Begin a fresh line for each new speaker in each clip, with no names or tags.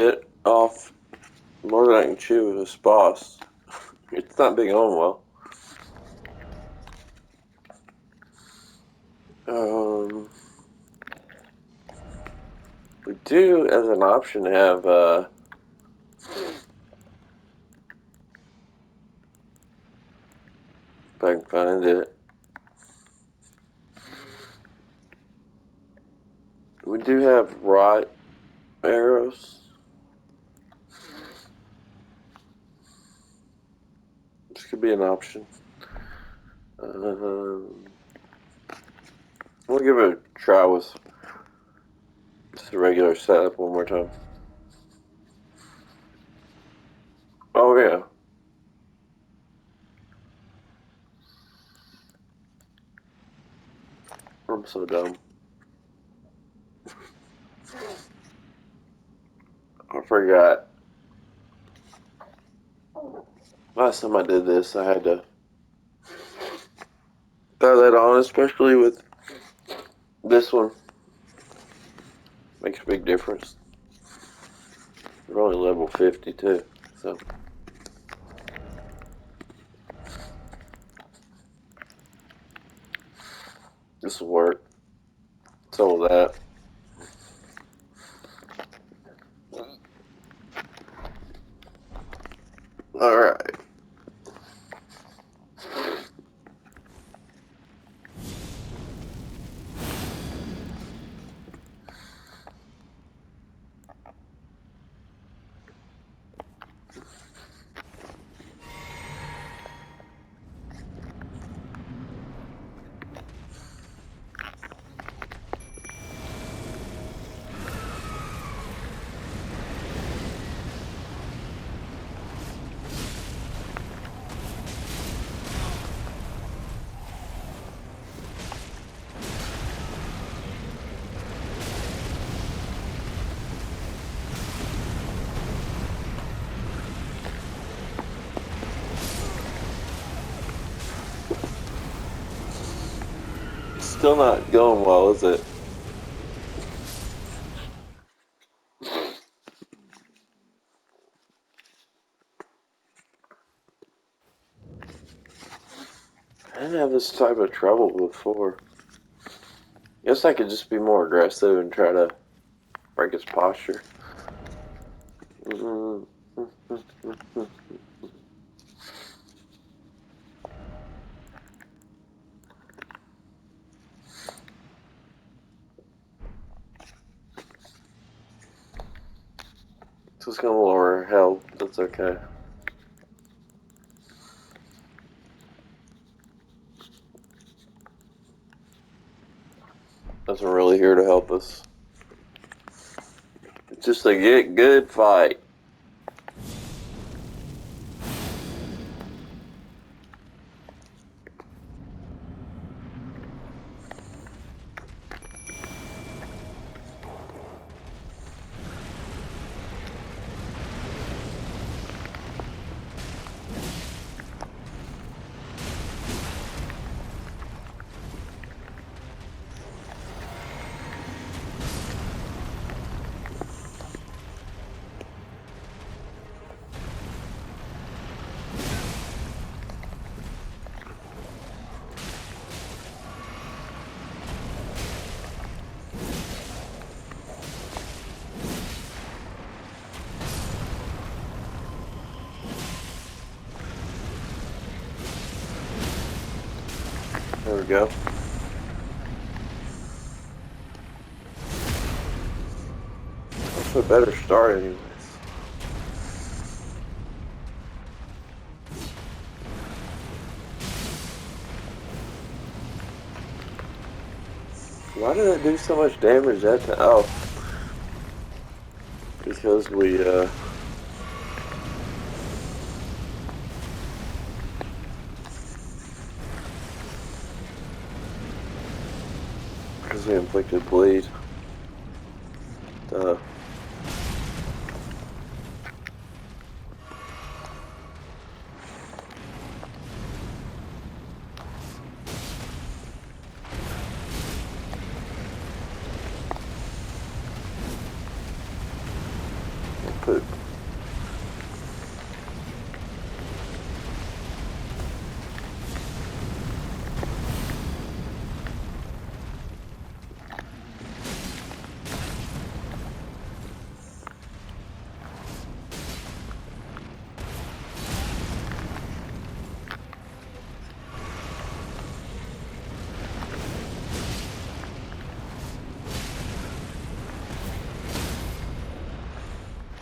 Bit off more than I can chew with this boss. It's not being on well. We do, as an option, have if I can find it. We do have rot arrows. This could be an option. We'll give it a try with just a regular setup one more time. Oh yeah. I'm so dumb. I forgot. Last time I did this, I had to throw that on, especially with this one. Makes a big difference. We're only level 50 too, so. This will work. So will that. Alright. Still not going well, is it? I didn't have this type of trouble before. Guess I could just be more aggressive and try to break his posture. So it's gonna lower health, that's okay. Doesn't really here to help us. It's just a get good fight. There we go. That's a better start anyways. Why did it do so much damage that time? Oh. Because we, because we inflicted bleed. Duh. poop.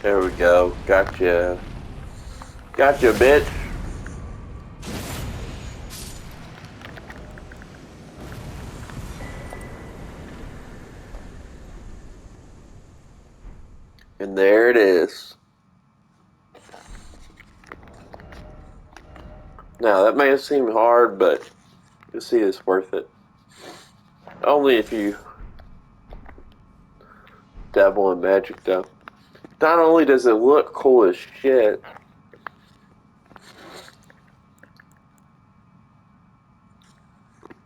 There we go. Gotcha. Gotcha, bitch. And there it is. Now, that may seem hard, but you'll see it's worth it. Only if you dabble in magic, though. Not only does it look cool as shit,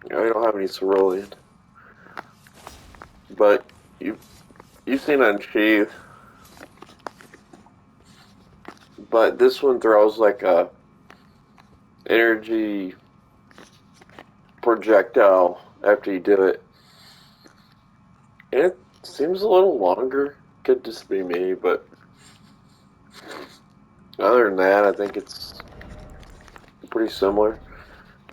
we don't have any cerulean, but you've seen Unsheath, but this one throws like a energy projectile after you do it, and it seems a little longer. Could just be me, but other than that, I think it's pretty similar.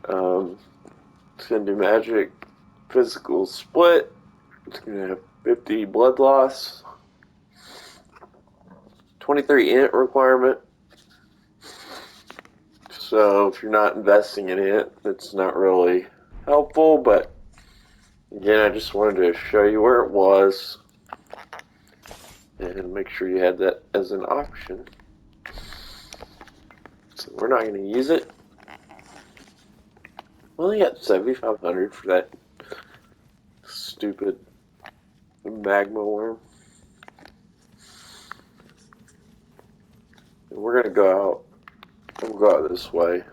It's going to do magic, physical split. It's going to have 50 blood loss, 23 int requirement. So if you're not investing in it, it's not really helpful. But again, I just wanted to show you where it was and make sure you had that as an option. So we're not going to use it. We only got 7,500 for that stupid magma worm. And we're going to go out. We'll go out this way.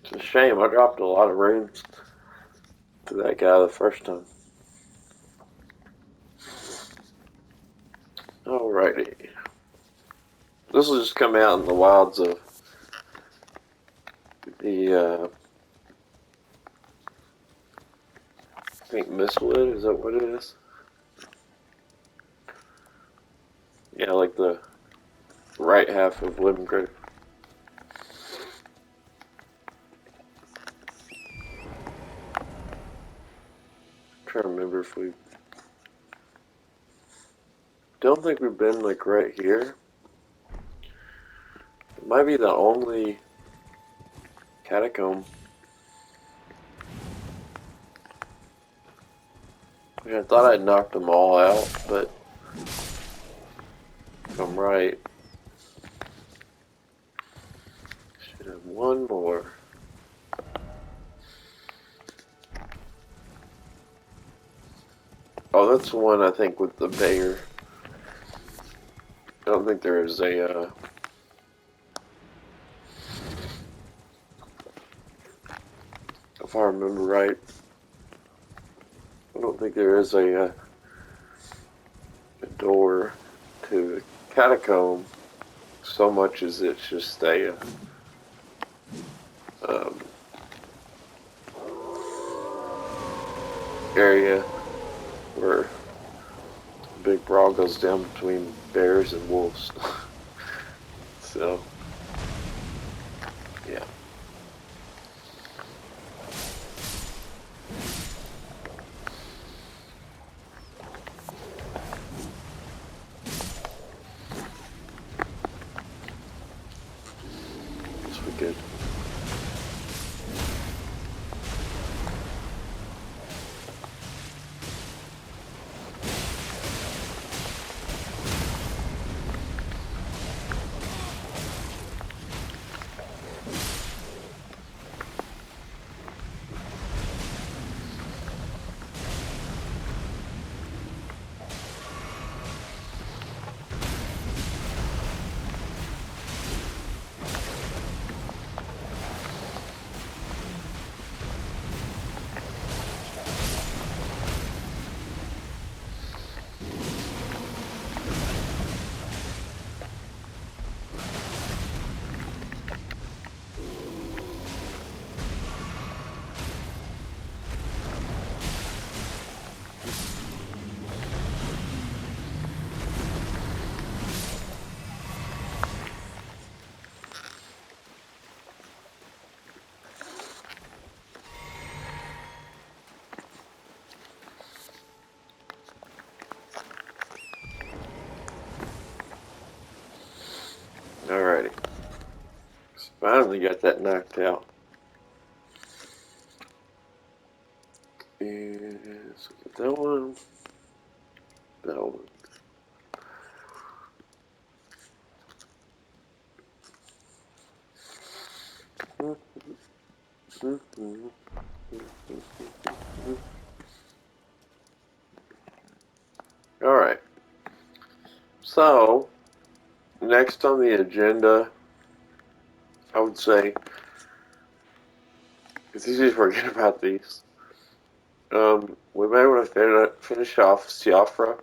It's a shame. I dropped a lot of runes to that guy the first time. Alrighty. This will just come out in the wilds of the, I think Mistwood, is that what it is? Yeah, like the right half of Limgrave. I'm trying to remember if we... Don't think we've been like right here. It might be the only catacomb. I thought I'd knocked them all out, but if I'm right, should have one more. Oh, that's the one I think with the bear. I don't think there is a if I remember right, I don't think there is a door to the catacomb so much as it's just a area where a big brawl goes down between bears and wolves. So, yeah. Guess we could. Finally got that knocked out. And so that one. That one. Alright. So, next on the agenda, I would say, it's easy to forget about these. We may want to finish off Siafra.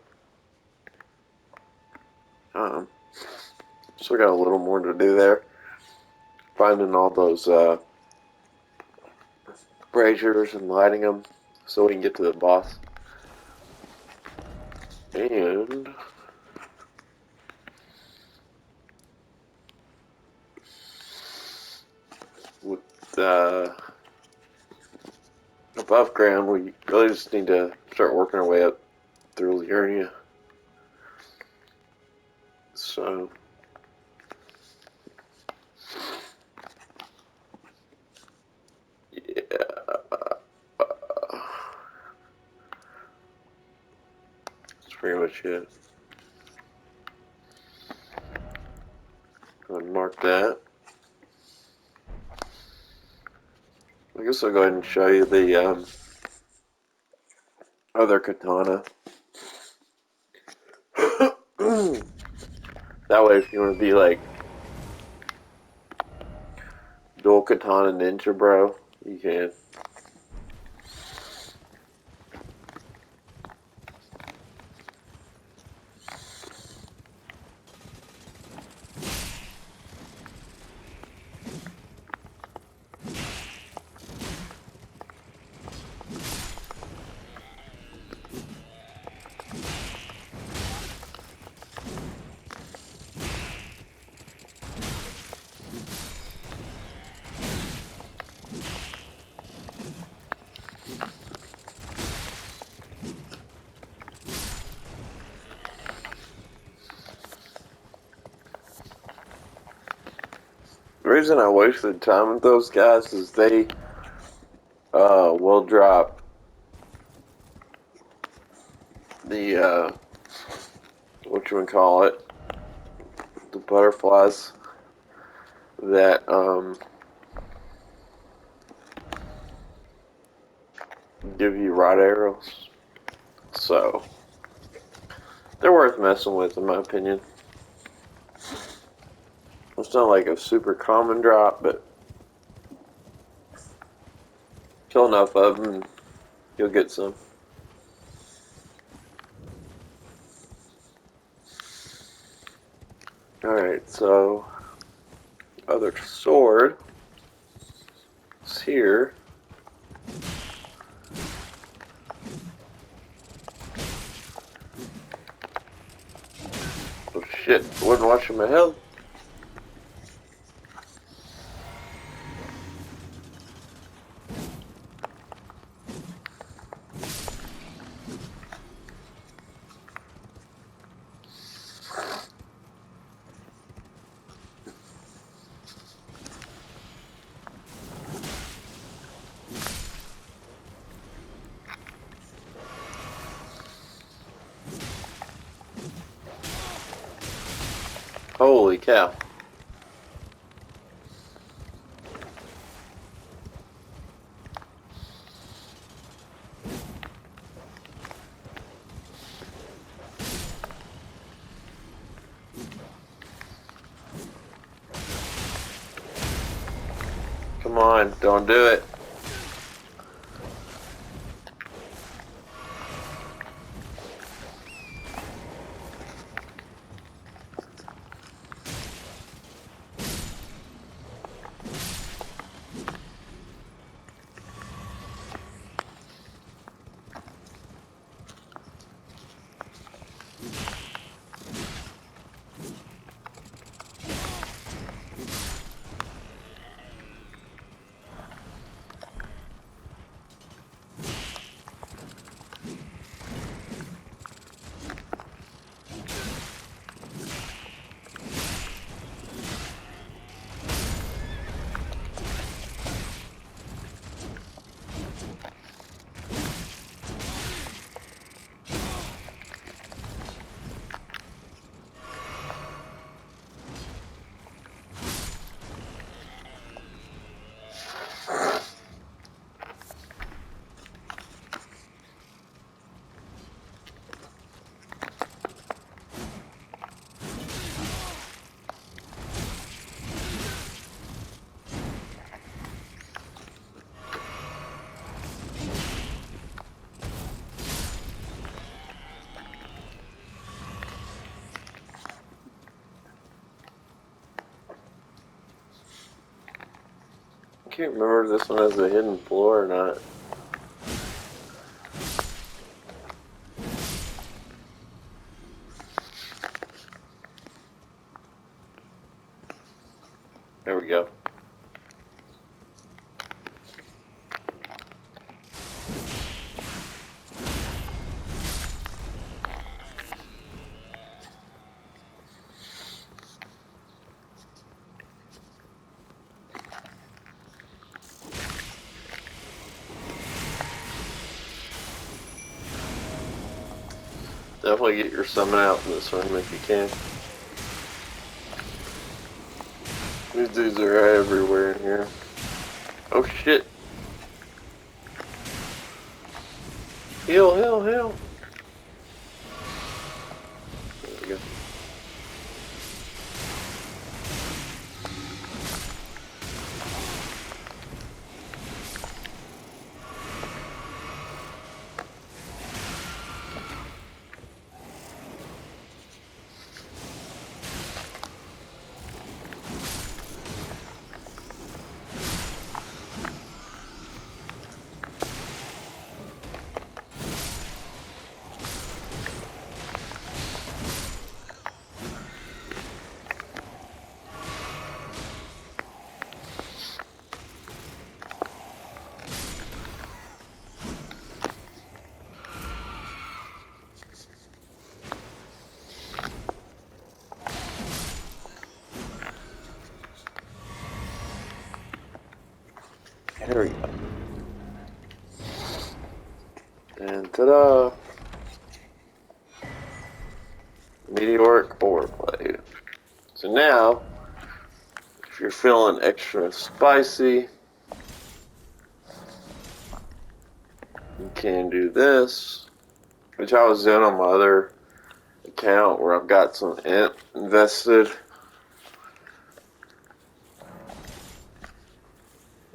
Still got a little more to do there. Finding all those braziers and lighting them so we can get to the boss. And with above ground, we really just need to start working our way up through Liurnia. So, yeah, that's pretty much it. Go ahead and mark that. I guess I'll go ahead and show you the other katana. That way, if you want to be like dual katana ninja, bro, you can. The reason I wasted time with those guys is they will drop the what you would call it, the butterflies that give you rod arrows. So they're worth messing with, in my opinion. It's not like a super common drop, but kill enough of them, and you'll get some. Alright, so other sword is here. Oh shit, I wasn't watching my health. Holy cow. Come on, don't do it. can't remember if this one has a hidden floor or not. There we go. Definitely get your summon out in this room if you can. These dudes are everywhere in here. Oh shit. Heal, heal, heal. There we go. There we go. And ta-da! Meteoric ore blade. So now, if you're feeling extra spicy, you can do this, which I was doing on my other account where I've got some imp invested.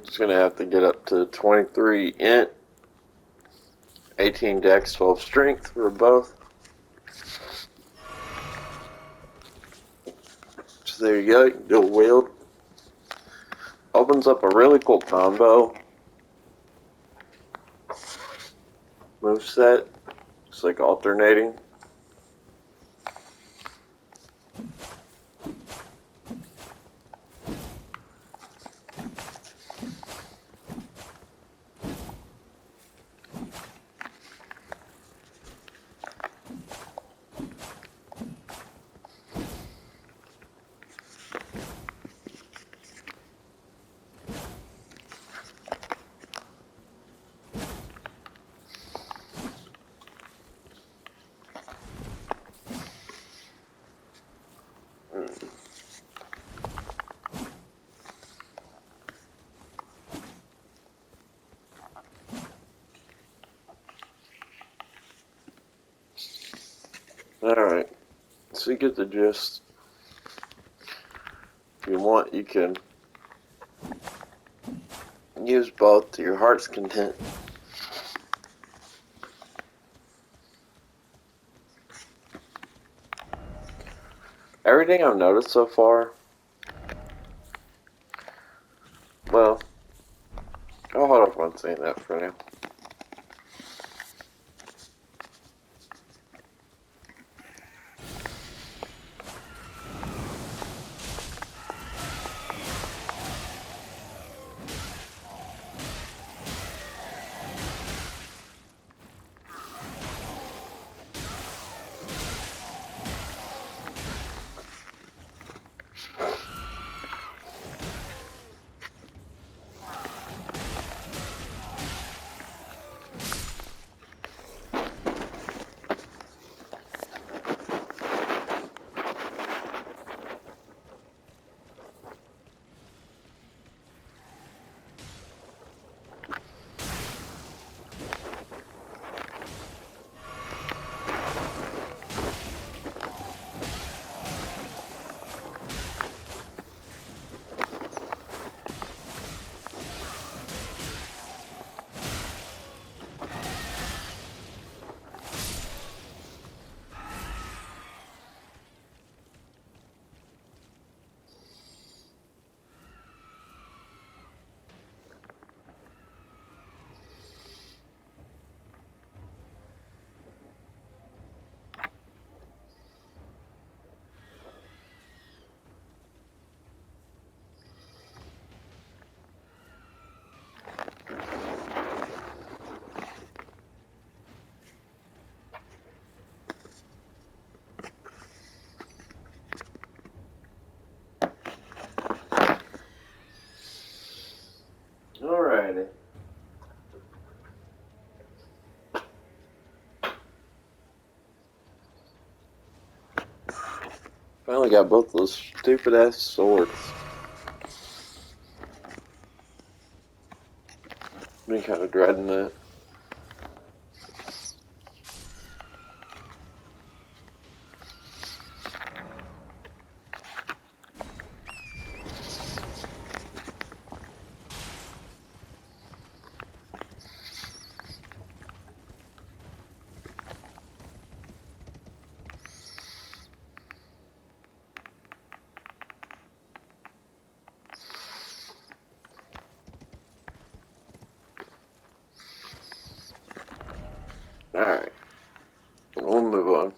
Just gonna have to get up to 23 int, 18 dex, 12 strength for both. So there you go, you can do a wield. Opens up a really cool combo moveset. It's like alternating. Alright, so you get the gist. If you want, you can use both to your heart's content. Everything I've noticed so far, well, I'll hold off on saying that for now. Finally got both those stupid ass swords. Been kind of dreading that. Alright, we'll move on.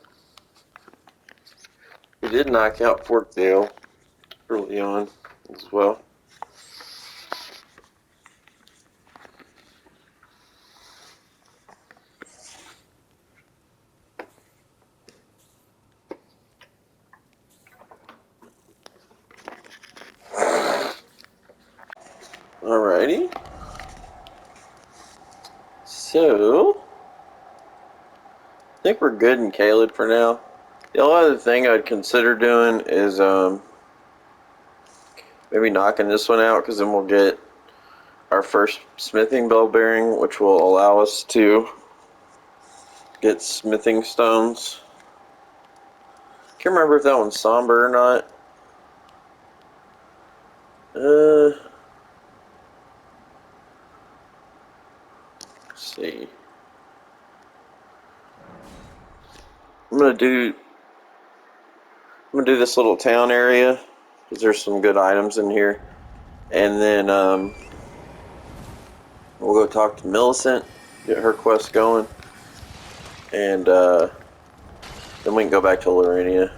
We did knock out Forkdale early on as well. Alrighty. So, I think we're good in Caleb for now. The only other thing I'd consider doing is maybe knocking this one out, because then we'll get our first smithing bell bearing, which will allow us to get smithing stones. Can't remember if that one's somber or not. Let's see. I'm gonna do this little town area because there's some good items in here, and then we'll go talk to Millicent, get her quest going, and then we can go back to Lorenia.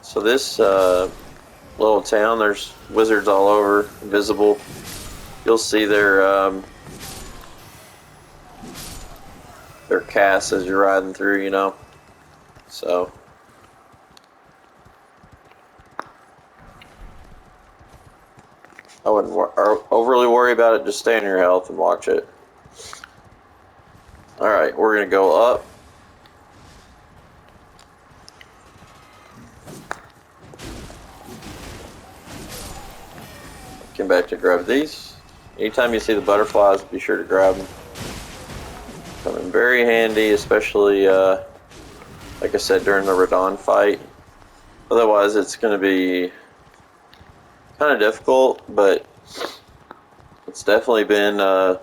So this little town, there's wizards all over, visible. You'll see their casts as you're riding through, you know. So I wouldn't overly worry about it. Just stay on your health and watch it. Alright, we're going to go up. Come back to grab these. Anytime you see the butterflies, be sure to grab them. Come in very handy, especially, like I said, during the Radon fight. Otherwise, it's going to be kind of difficult, but it's definitely been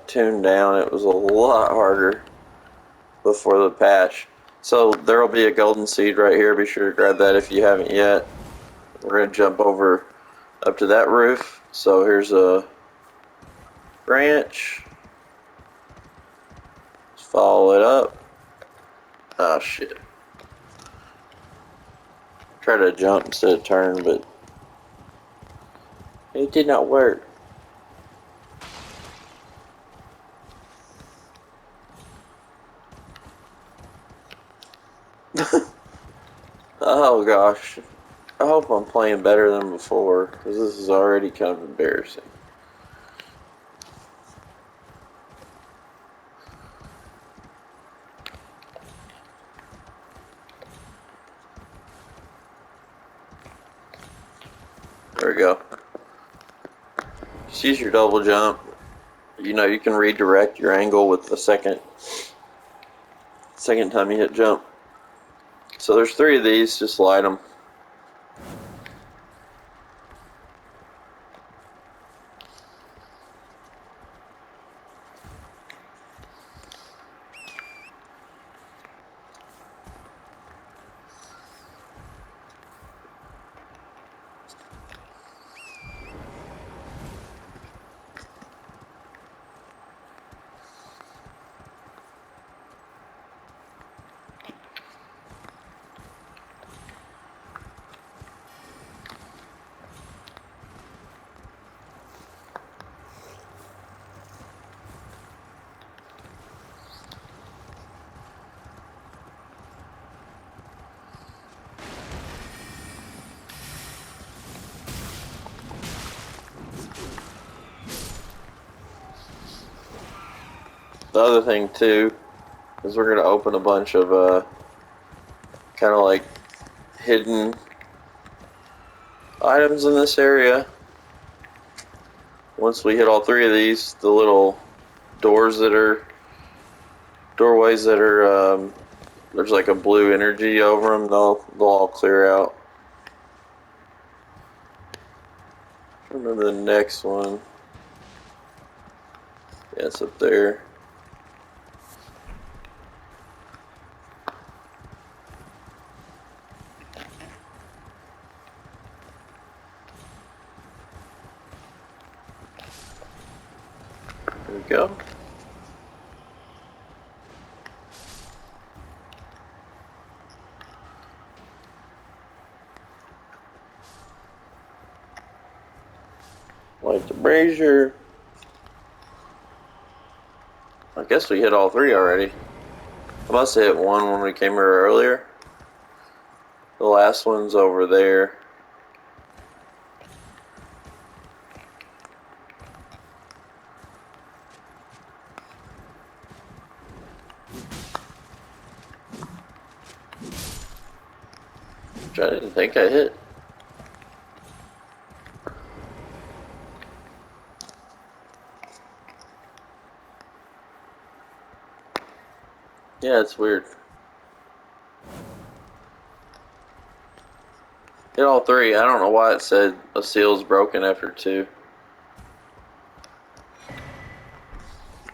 tuned down. It was a lot harder before the patch. So there will be a golden seed right here. Be sure to grab that if you haven't yet. We're going to jump over up to that roof. So here's a branch. Let's follow it up. Oh shit. Try to jump instead of turn, but it did not work. Oh gosh. I hope I'm playing better than before, because this is already kind of embarrassing. There we go. Just use your double jump. You know, you can redirect your angle with the second time you hit jump. So there's 3 of these, just light them. The other thing too is we're gonna open a bunch of kind of like hidden items in this area. Once we hit all three of these, the little doorways that are there's like a blue energy over them. They'll all clear out. I remember the next one. Yeah, it's up there. There we go. Light the brazier. I guess we hit all three already. I must have hit one when we came here earlier. The last one's over there. Which I didn't think I hit. Yeah, it's weird. Hit all three. I don't know why it said a seal's broken after two.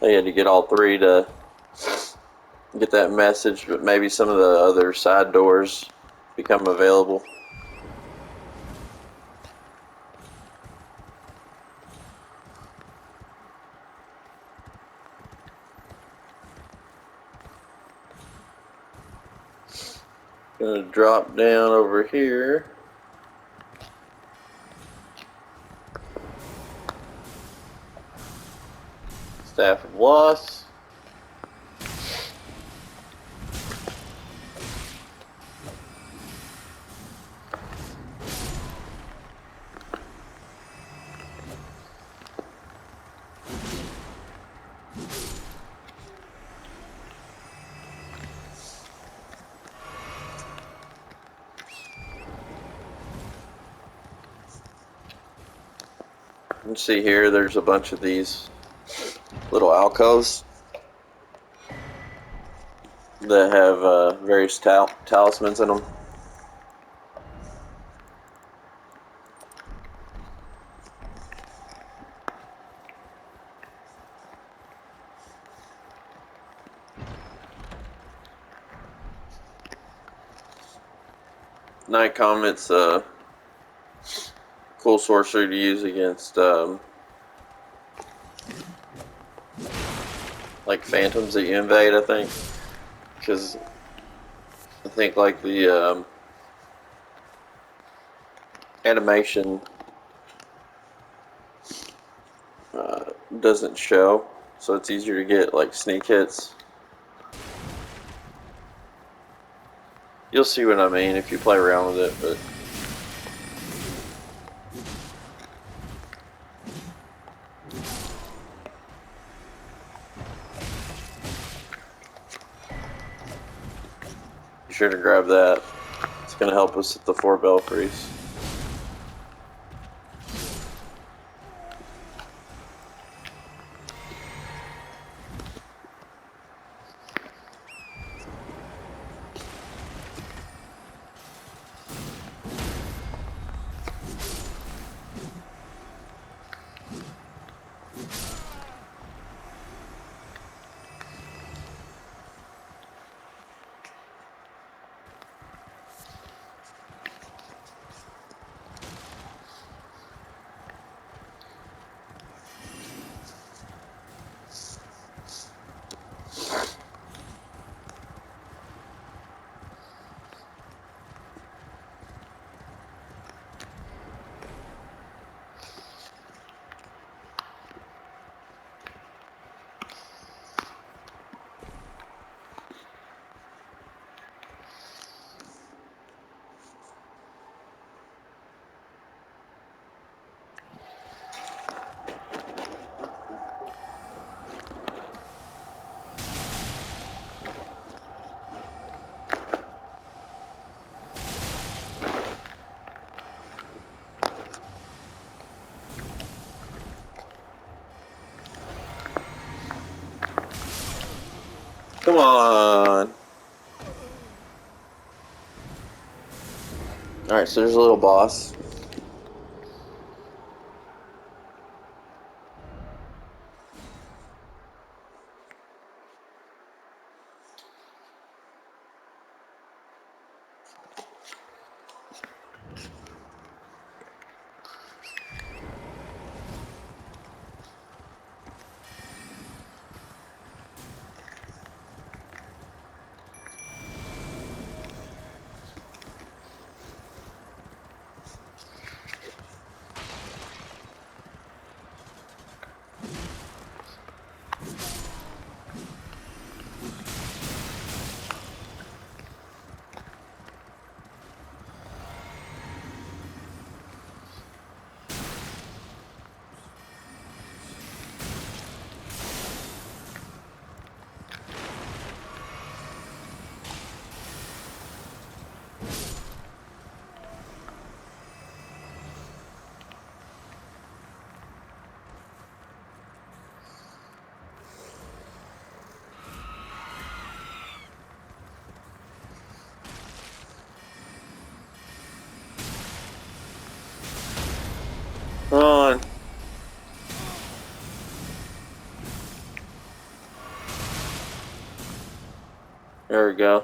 I had to get all three to get that message, but maybe some of the other side doors become available. Gonna drop down over here. Staff of Loss. You can see here there's a bunch of these little alcoves that have various talismans in them. Night Comet's a cool sorcery to use against like phantoms that you invade, I think. Because I think like the animation doesn't show, so it's easier to get like sneak hits. You'll see what I mean if you play around with it, but be sure to grab that. It's going to help us at the 4 belfries. Come on. Alright, so there's a little boss. Come on. There we go.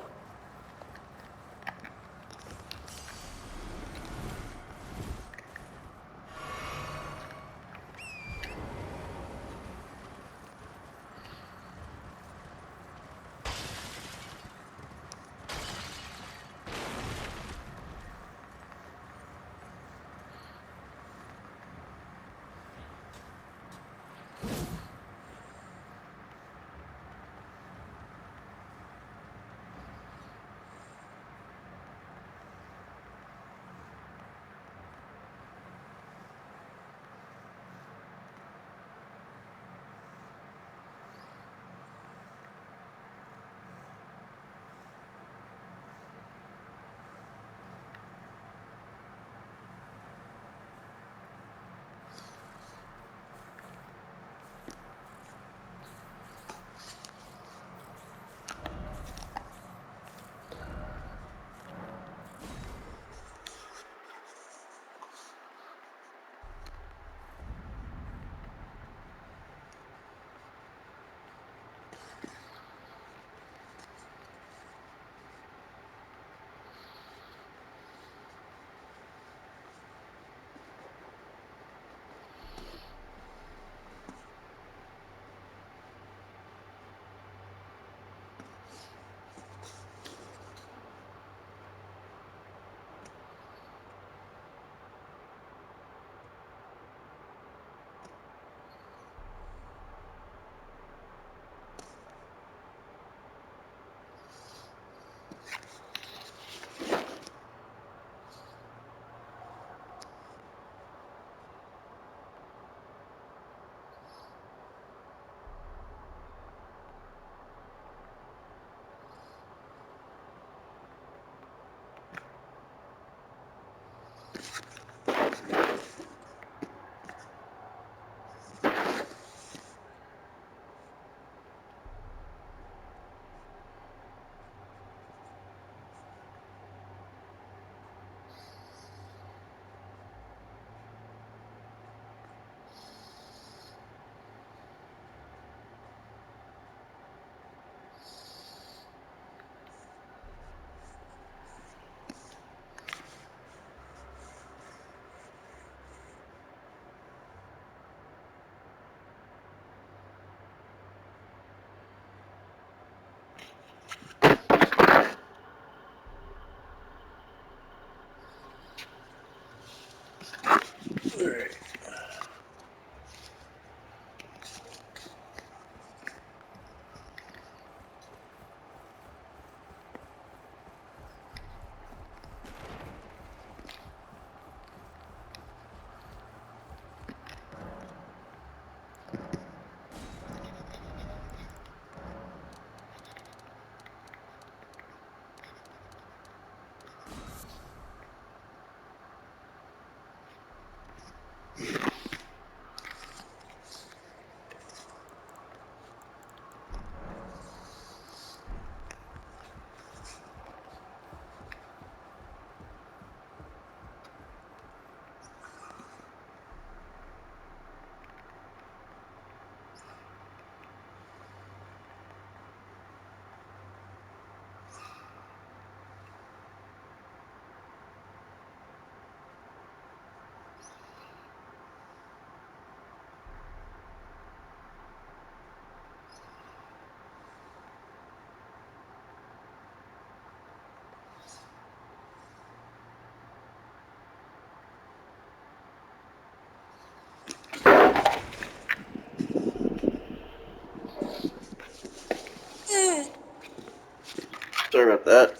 Sorry about that.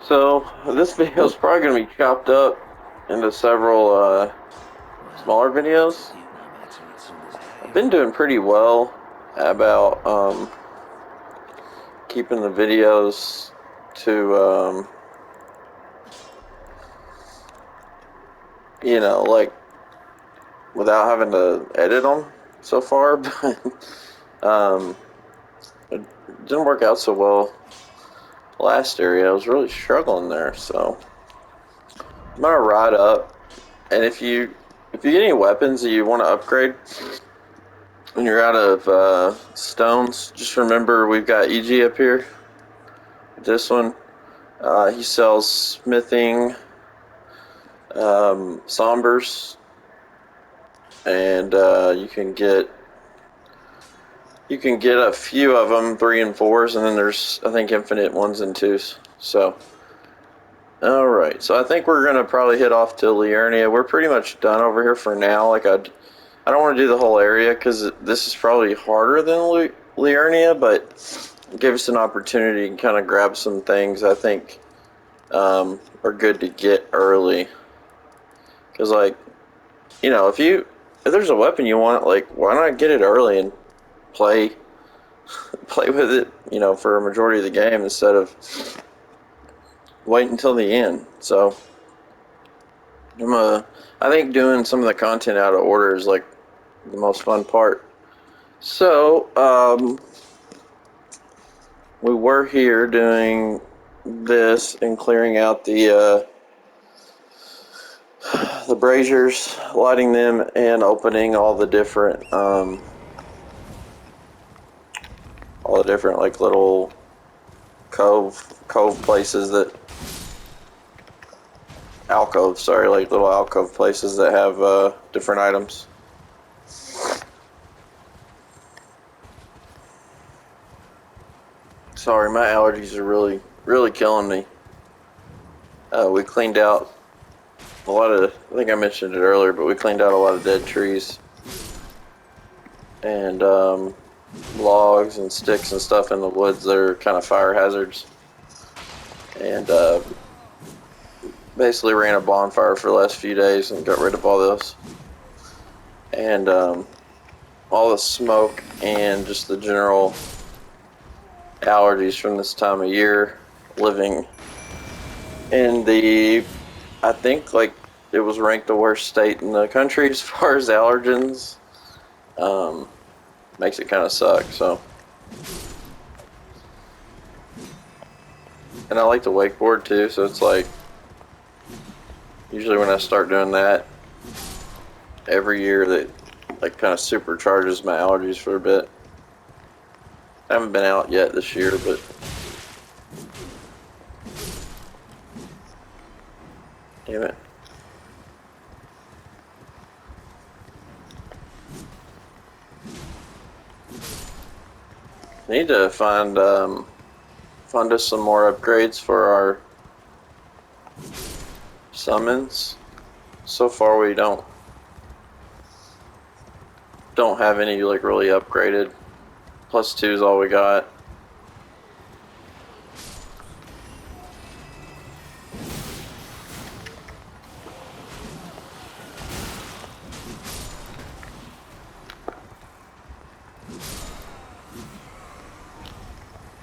So this video is probably going to be chopped up into several smaller videos. I've been doing pretty well about keeping the videos to you know, like without having to edit them so far, but it didn't work out so well last area. I was really struggling there, so I'm gonna ride up, and if you get any weapons that you want to upgrade when you're out of stones, just remember we've got EG up here. This one, he sells smithing, sombers, and you can get a few of them, 3 and 4s, and then there's, I think, infinite 1s and 2s. So, alright, so I think we're going to probably head off to Liurnia. We're pretty much done over here for now. Like, I don't want to do the whole area, because this is probably harder than Liurnia, but it gives us an opportunity to kind of grab some things I think are good to get early. Because, like, you know, if there's a weapon you want, like, why not get it early and play with it, you know, for a majority of the game instead of wait until the end. So I think doing some of the content out of order is like the most fun part. So we were here doing this and clearing out the braziers, lighting them, and opening all the different like little cove places that alcoves, sorry, like little alcove places that have different items. Sorry, my allergies are really killing me. We cleaned out a lot of, I think I mentioned it earlier, but we cleaned out a lot of dead trees and logs and sticks and stuff in the woods that are kind of fire hazards, and basically ran a bonfire for the last few days and got rid of all those, and all the smoke and just the general allergies from this time of year, living in the, I think, like, it was ranked the worst state in the country as far as allergens. Makes it kind of suck. So, and I like to wakeboard too, so it's like usually when I start doing that every year, that like kind of supercharges my allergies for a bit. I haven't been out yet this year, but damn it. Need to find us some more upgrades for our summons. So far we don't have any like really upgraded. +2 is all we got.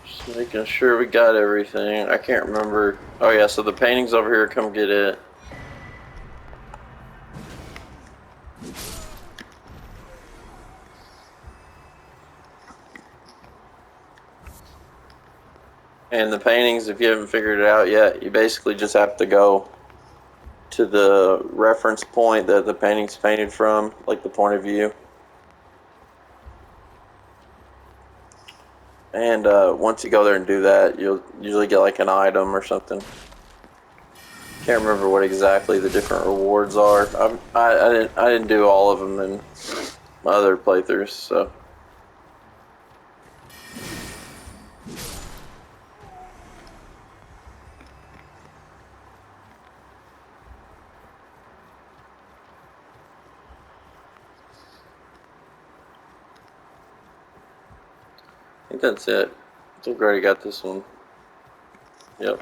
Just making sure we got everything. I can't remember. Oh yeah, so the painting's over here. Come get it. And the paintings, if you haven't figured it out yet, you basically just have to go to the reference point that the painting's painted from, like the point of view. And once you go there and do that, you'll usually get like an item or something. Can't remember what exactly the different rewards are. I didn't do all of them in my other playthroughs, so. think that's it. I think we already got this one. Yep.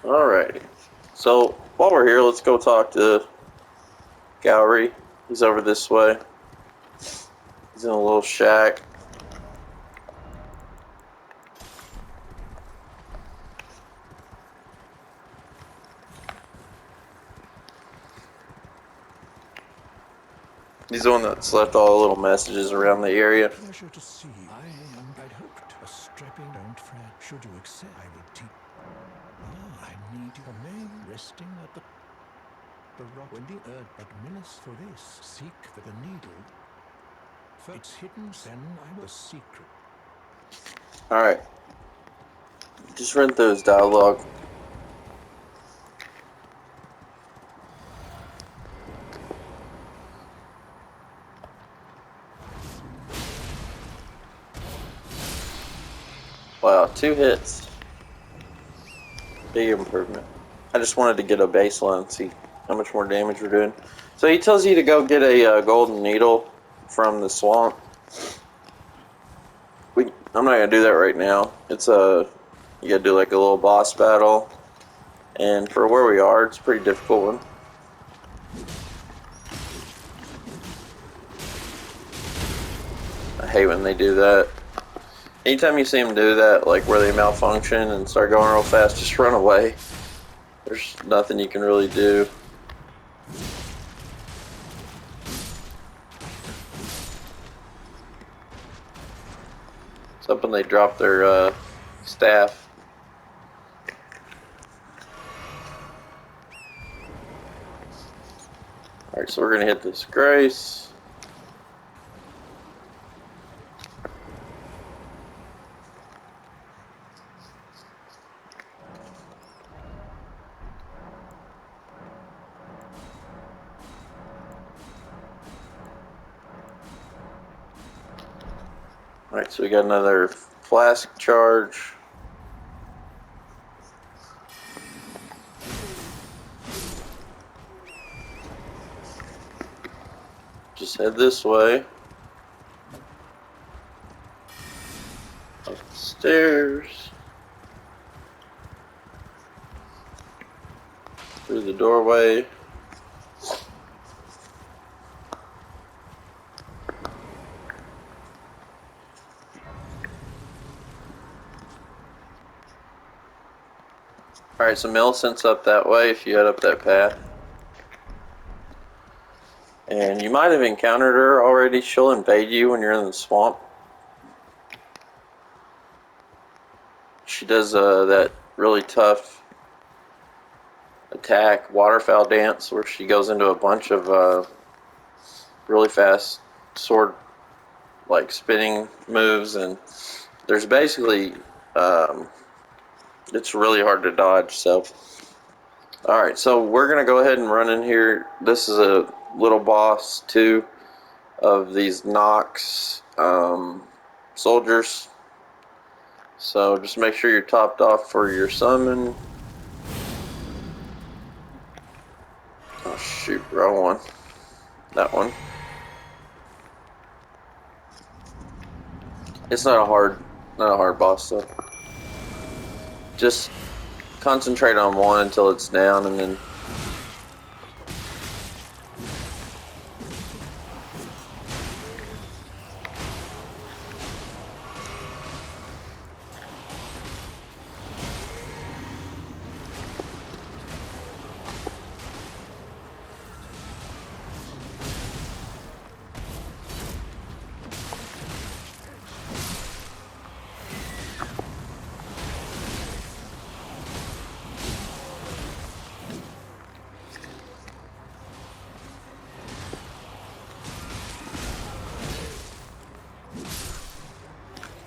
Alrighty. So while we're here, let's go talk to Gowry. He's over this way. He's in a little shack. He's the one that's left all the little messages around the area.
Pleasure to see you. I'd hoped a strapping. Don't fret. Should you accept, I will teach. I need your main resting at the rock. When the earth administers for this, seek the needle. For it's hidden, then I will secret.
Alright. Just read through his dialogue. Wow, 2 hits. Big improvement. I just wanted to get a baseline and see how much more damage we're doing. So he tells you to go get a golden needle from the swamp. I'm not gonna do that right now. It's you gotta do like a little boss battle, and for where we are, it's a pretty difficult one. I hate when they do that. Anytime you see them do that, like where they malfunction and start going real fast, just run away. There's nothing you can really do. It's up when they drop their staff. Alright, so we're gonna hit this Grace. Alright, so we got another flask charge. Just head this way. Up the stairs. Through the doorway. Alright, so Millicent's up that way if you head up that path. And you might have encountered her already. She'll invade you when you're in the swamp. She does that really tough attack, waterfowl dance, where she goes into a bunch of really fast sword like spinning moves, and there's basically it's really hard to dodge. So alright, so we're gonna go ahead and run in here. This is a little boss too of these Nox soldiers, so just make sure you're topped off for your summon. Oh shoot, wrong one. That one. It's not a hard boss though. Just concentrate on one until it's down, and then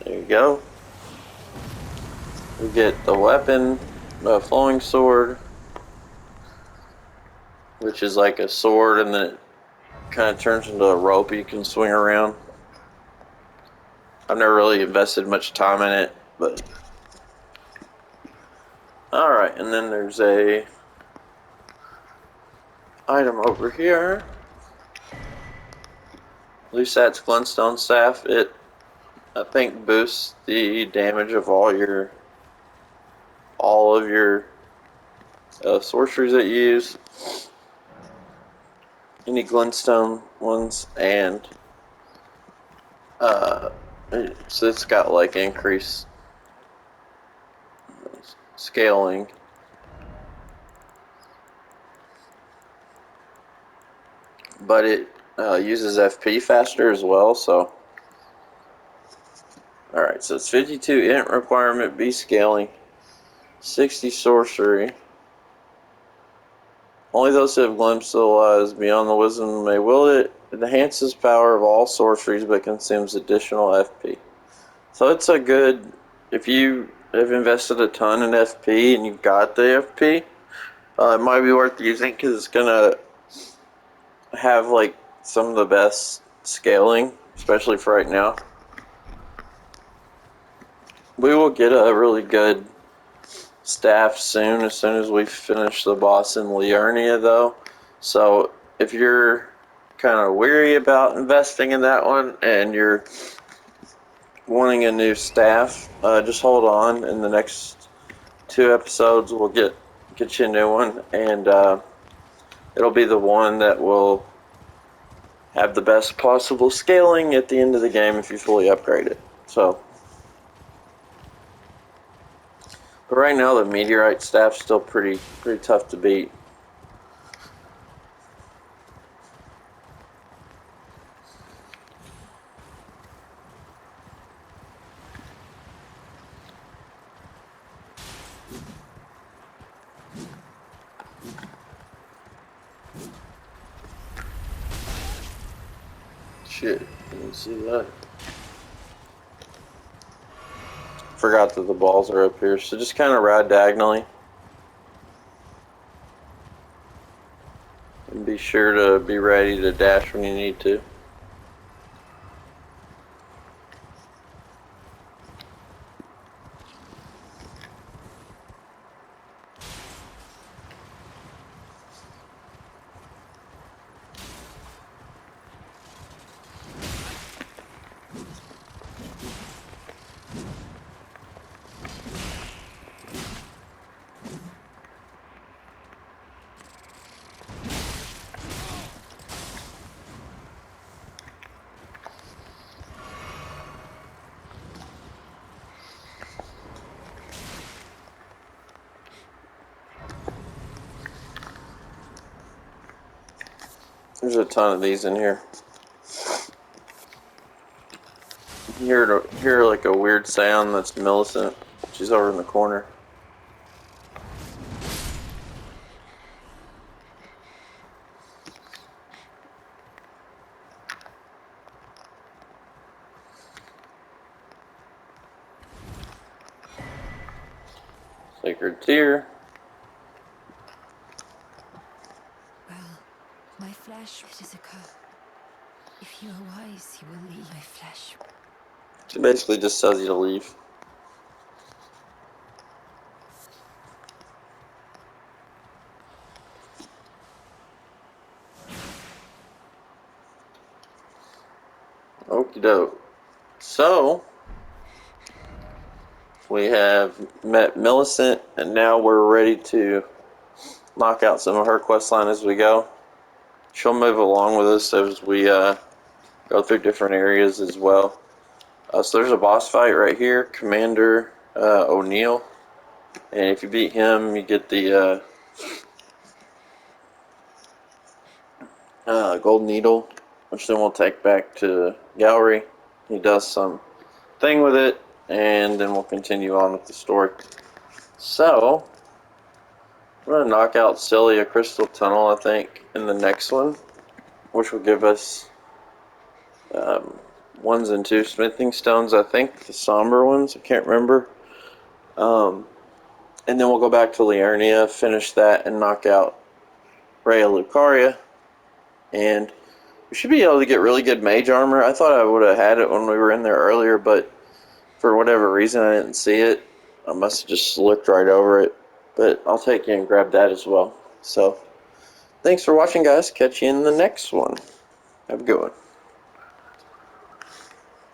there you go. We get the weapon, the flowing sword. which is like a sword, and then it kind of turns into a rope you can swing around. I've never really invested much time in it, but alright, and then there's a item over here. Lusat's Glintstone Staff. It, I think, boosts the damage of all of your sorceries that you use. Any glintstone ones, and so it's got like increased scaling. But it uses FP faster as well, so. Alright, so it's 52 int requirement, B scaling, 60 sorcery. Only those who have glimpsed of the lies beyond the wisdom may wield it. It enhances power of all sorceries but consumes additional FP. So it's a good, if you have invested a ton in FP and you've got the FP, it might be worth using because it's going to have like some of the best scaling, especially for right now. We will get a really good staff soon as we finish the boss in Liurnia, though. So if you're kind of weary about investing in that one and you're wanting a new staff, just hold on. In the next 2 episodes, we'll get you a new one, and it'll be the one that will have the best possible scaling at the end of the game if you fully upgrade it. So, but right now the meteorite staff's still pretty tough to beat. Shit, didn't see that. Forgot that the balls are up here, so just kind of ride diagonally. And be sure to be ready to dash when you need to. There's a ton of these in here. You hear like a weird sound. That's Millicent. She's over in the corner. Sacred Tear.
Well, my flesh, it is a curse. If you are wise, you will leave my flesh.
She basically just tells you to leave. Okie doke. So, we have met Millicent, and now we're ready to knock out some of her questline as we go. She'll move along with us as we go through different areas as well. So there's a boss fight right here, Commander O'Neill, and if you beat him, you get the gold needle, which then we'll take back to Gallery. He does some thing with it, and then we'll continue on with the story. So, we're going to knock out Celia Crystal Tunnel, I think, in the next one, which will give us 1s and 2 smithing stones, I think, the somber ones, I can't remember. And then we'll go back to Liurnia, finish that, and knock out Rhea Lucaria, and we should be able to get really good mage armor. I thought I would have had it when we were in there earlier, but for whatever reason I didn't see it. I must have just looked right over it, but I'll take you and grab that as well. So, thanks for watching, guys. Catch you in the next one. Have a good one.